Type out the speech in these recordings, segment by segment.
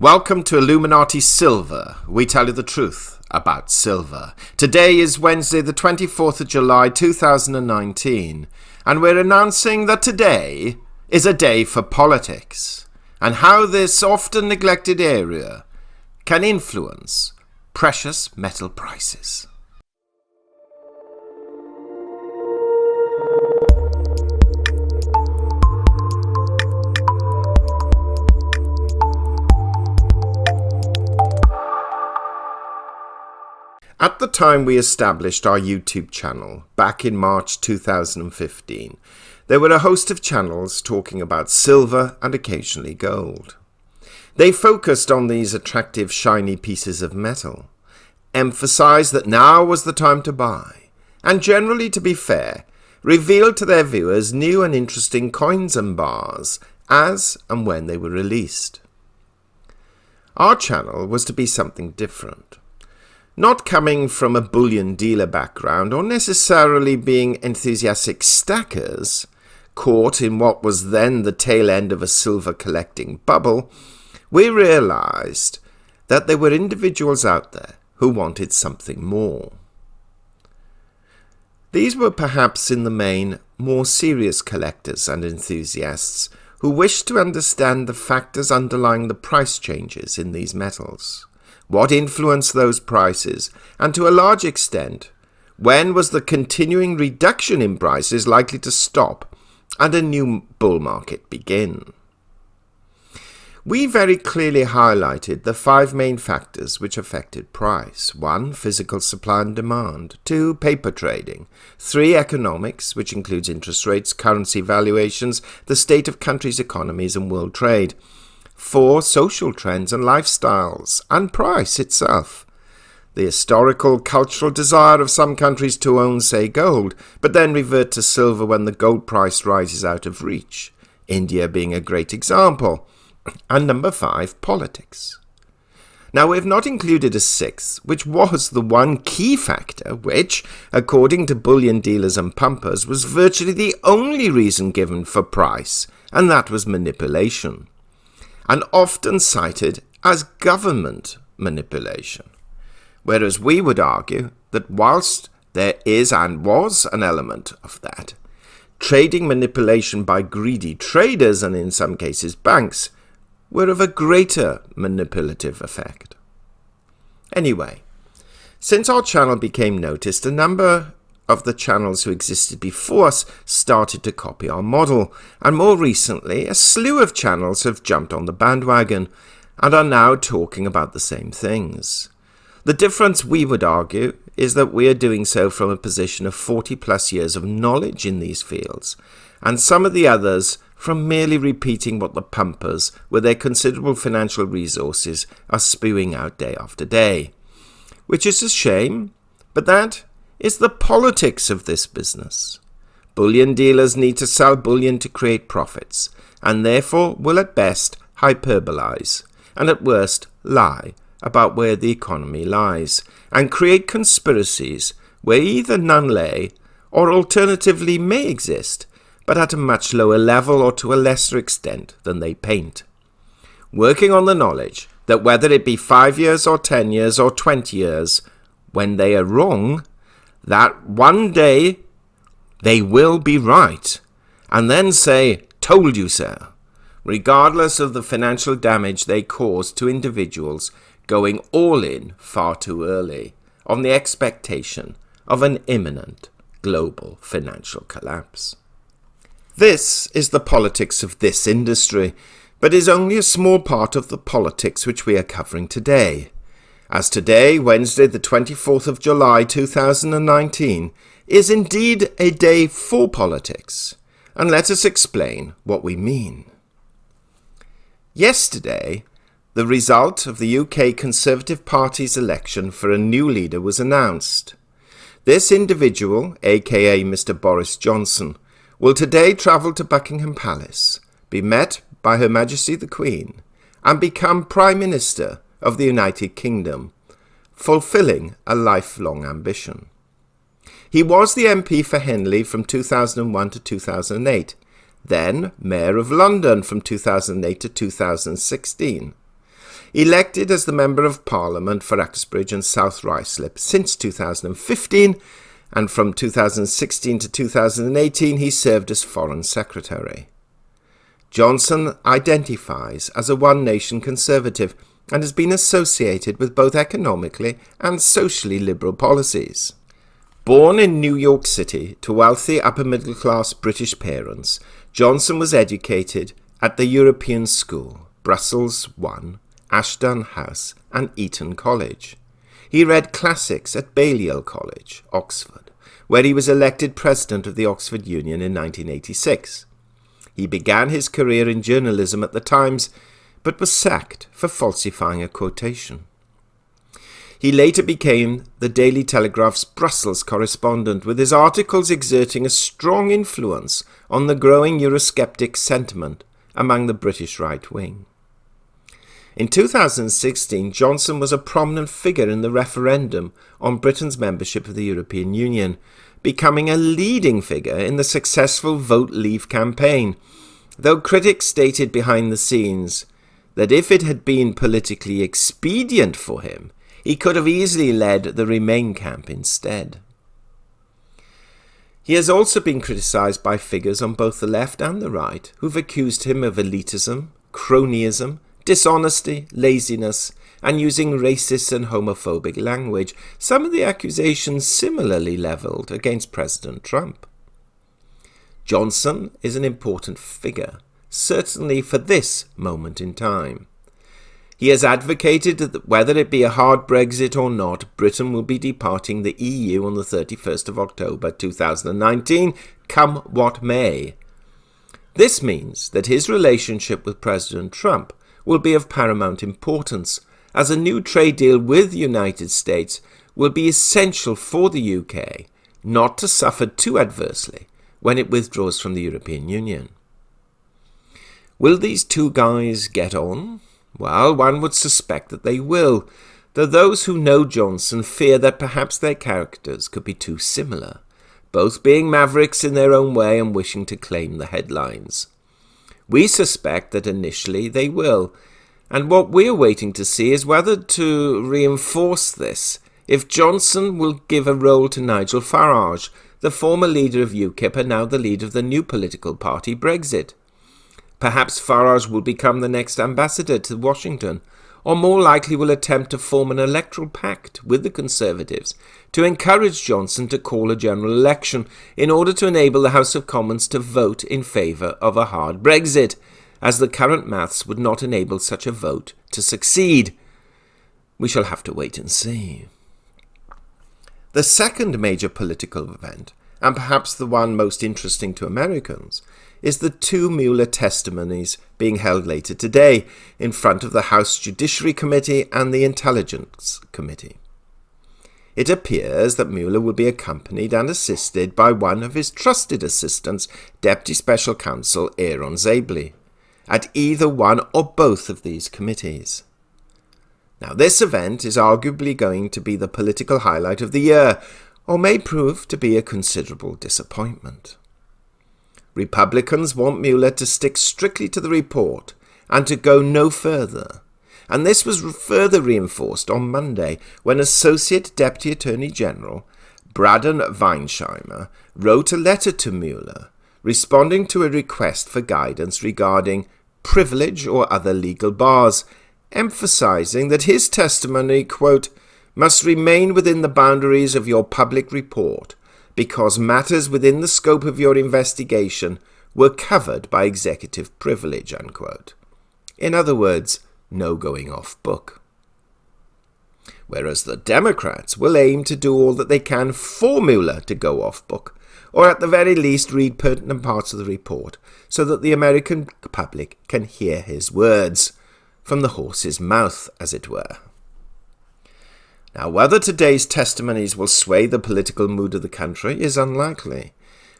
Welcome to Illuminati Silver. We tell you the truth about silver. Today is Wednesday, the 24th of July, 2019, and we're announcing that today is a day for politics and how this often neglected area can influence precious metal prices. At the time we established our YouTube channel, back in March 2015, there were a host of channels talking about silver and occasionally gold. They focused on these attractive, shiny pieces of metal, emphasized that now was the time to buy, and generally, to be fair, revealed to their viewers new and interesting coins and bars as and when they were released. Our channel was to be something different. Not coming from a bullion dealer background or necessarily being enthusiastic stackers, caught in what was then the tail end of a silver collecting bubble, we realized that there were individuals out there who wanted something more. These were perhaps in the main more serious collectors and enthusiasts who wished to understand the factors underlying the price changes in these metals. What influenced those prices, and to a large extent, when was the continuing reduction in prices likely to stop and a new bull market begin? We very clearly highlighted the five main factors which affected price. 1. Physical supply and demand. 2. Paper trading. 3. Economics, which includes interest rates, currency valuations, the state of countries' economies and world trade. 4. Social trends and lifestyles, and price itself. The historical, cultural desire of some countries to own, say, gold, but then revert to silver when the gold price rises out of reach, India being a great example. And number 5, politics. Now, we have not included a sixth, which was the one key factor which, according to bullion dealers and pumpers, was virtually the only reason given for price, and that was manipulation, and often cited as government manipulation, whereas we would argue that whilst there is and was an element of that, trading manipulation by greedy traders and in some cases banks were of a greater manipulative effect. Anyway, since our channel became noticed, a number of the channels who existed before us started to copy our model, and more recently a slew of channels have jumped on the bandwagon and are now talking about the same things. The difference, we would argue, is that we are doing so from a position of 40 plus years of knowledge in these fields, and some of the others from merely repeating what the pumpers, with their considerable financial resources, are spewing out day after day. Which is a shame, but that is the politics of this business. Bullion dealers need to sell bullion to create profits, and therefore will at best hyperbolize, and at worst lie about where the economy lies, and create conspiracies where either none lay, or alternatively may exist, but at a much lower level or to a lesser extent than they paint. Working on the knowledge that whether it be 5 years or 10 years or 20 years, when they are wrong, that one day they will be right, and then say, "Told you so," regardless of the financial damage they cause to individuals going all in far too early on the expectation of an imminent global financial collapse. This is the politics of this industry, but is only a small part of the politics which we are covering today. As today, Wednesday the 24th of July 2019, is indeed a day for politics, and let us explain what we mean. Yesterday, the result of the UK Conservative Party's election for a new leader was announced. This individual, aka Mr Boris Johnson, will today travel to Buckingham Palace, be met by Her Majesty the Queen, and become Prime Minister of the United Kingdom, fulfilling a lifelong ambition. He was the MP for Henley from 2001 to 2008, then Mayor of London from 2008 to 2016. Elected as the Member of Parliament for Uxbridge and South Ruislip since 2015, and from 2016 to 2018 he served as Foreign Secretary. Johnson identifies as a one-nation conservative and has been associated with both economically and socially liberal policies. Born in New York City to wealthy upper-middle-class British parents, Johnson was educated at the European School, Brussels I, Ashdown House and Eton College. He read classics at Balliol College, Oxford, where he was elected president of the Oxford Union in 1986. He began his career in journalism at the Times, but was sacked for falsifying a quotation. He later became the Daily Telegraph's Brussels correspondent, with his articles exerting a strong influence on the growing Eurosceptic sentiment among the British right wing. In 2016, Johnson was a prominent figure in the referendum on Britain's membership of the European Union, becoming a leading figure in the successful Vote Leave campaign, though critics stated behind the scenes that if it had been politically expedient for him, he could have easily led the Remain camp instead. He has also been criticised by figures on both the left and the right who've accused him of elitism, cronyism, dishonesty, laziness, and using racist and homophobic language, some of the accusations similarly levelled against President Trump. Johnson is an important figure, certainly for this moment in time. He has advocated that whether it be a hard Brexit or not, Britain will be departing the EU on the 31st of October 2019, come what may. This means that his relationship with President Trump will be of paramount importance, as a new trade deal with the United States will be essential for the UK not to suffer too adversely when it withdraws from the European Union. Will these two guys get on? Well, one would suspect that they will, though those who know Johnson fear that perhaps their characters could be too similar, both being mavericks in their own way and wishing to claim the headlines. We suspect that initially they will, and what we're waiting to see is whether to reinforce this if Johnson will give a role to Nigel Farage, the former leader of UKIP and now the leader of the new political party Brexit. Perhaps Farage will become the next ambassador to Washington, or more likely will attempt to form an electoral pact with the Conservatives to encourage Johnson to call a general election in order to enable the House of Commons to vote in favour of a hard Brexit, as the current maths would not enable such a vote to succeed. We shall have to wait and see. The second major political event, and perhaps the one most interesting to Americans, is the two Mueller testimonies being held later today in front of the House Judiciary Committee and the Intelligence Committee. It appears that Mueller will be accompanied and assisted by one of his trusted assistants, Deputy Special Counsel Aaron Zabely, at either one or both of these committees. Now, this event is arguably going to be the political highlight of the year, or may prove to be a considerable disappointment. Republicans want Mueller to stick strictly to the report and to go no further, and this was further reinforced on Monday when Associate Deputy Attorney General Braden Weinsheimer wrote a letter to Mueller responding to a request for guidance regarding privilege or other legal bars, emphasizing that his testimony, quote, must remain within the boundaries of your public report because matters within the scope of your investigation were covered by executive privilege, unquote. In other words, no going off book. Whereas the Democrats will aim to do all that they can for Mueller to go off book, or at the very least read pertinent parts of the report so that the American public can hear his words, from the horse's mouth, as it were. Now, whether today's testimonies will sway the political mood of the country is unlikely,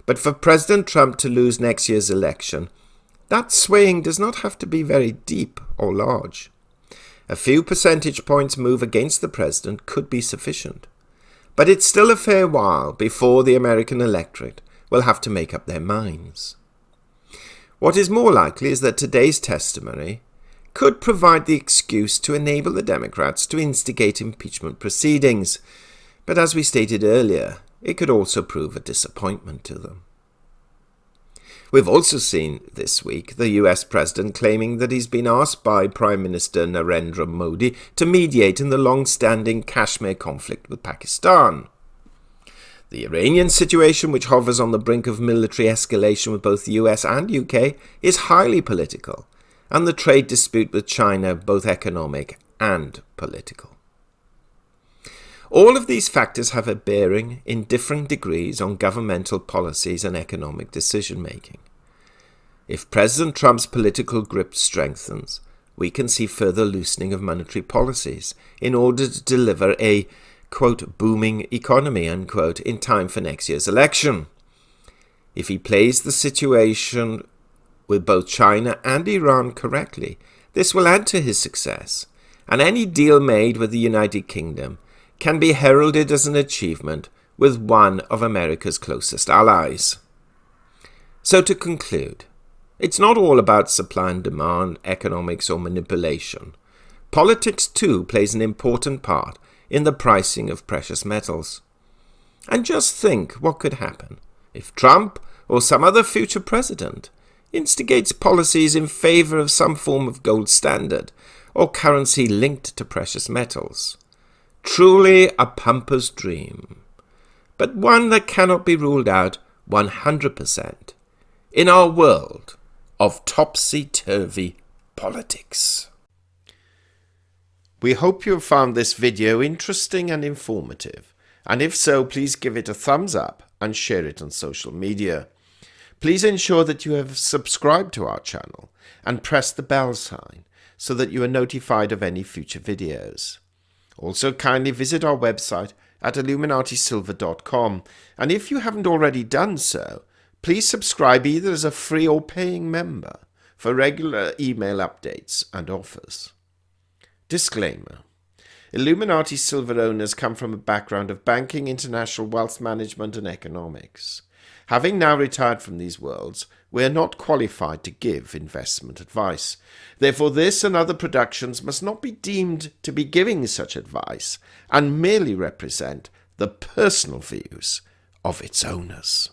but for President Trump to lose next year's election, that swaying does not have to be very deep or large. A few percentage points move against the president could be sufficient, but it's still a fair while before the American electorate will have to make up their minds. What is more likely is that today's testimony could provide the excuse to enable the Democrats to instigate impeachment proceedings, but as we stated earlier, it could also prove a disappointment to them. We've also seen this week the US President claiming that he's been asked by Prime Minister Narendra Modi to mediate in the long-standing Kashmir conflict with Pakistan. The Iranian situation, which hovers on the brink of military escalation with both the US and UK, is highly political, and the trade dispute with China both economic and political. All of these factors have a bearing in differing degrees on governmental policies and economic decision-making. If President Trump's political grip strengthens, we can see further loosening of monetary policies in order to deliver a, quote, booming economy, unquote, in time for next year's election. If he plays the situation with both China and Iran correctly, this will add to his success, and any deal made with the United Kingdom can be heralded as an achievement with one of America's closest allies. So to conclude, it's not all about supply and demand, economics or manipulation. Politics too plays an important part in the pricing of precious metals. And just think what could happen if Trump or some other future president instigates policies in favor of some form of gold standard or currency linked to precious metals. Truly a pumper's dream, but one that cannot be ruled out 100% in our world of topsy-turvy politics. We hope you have found this video interesting and informative, and if so, please give it a thumbs up and share it on social media. Please ensure that you have subscribed to our channel and press the bell sign so that you are notified of any future videos. Also, kindly visit our website at illuminatisilver.com, and if you haven't already done so, please subscribe either as a free or paying member for regular email updates and offers. Disclaimer: Illuminati Silver owners come from a background of banking, international wealth management and economics. Having now retired from these worlds, we are not qualified to give investment advice. Therefore, this and other productions must not be deemed to be giving such advice and merely represent the personal views of its owners.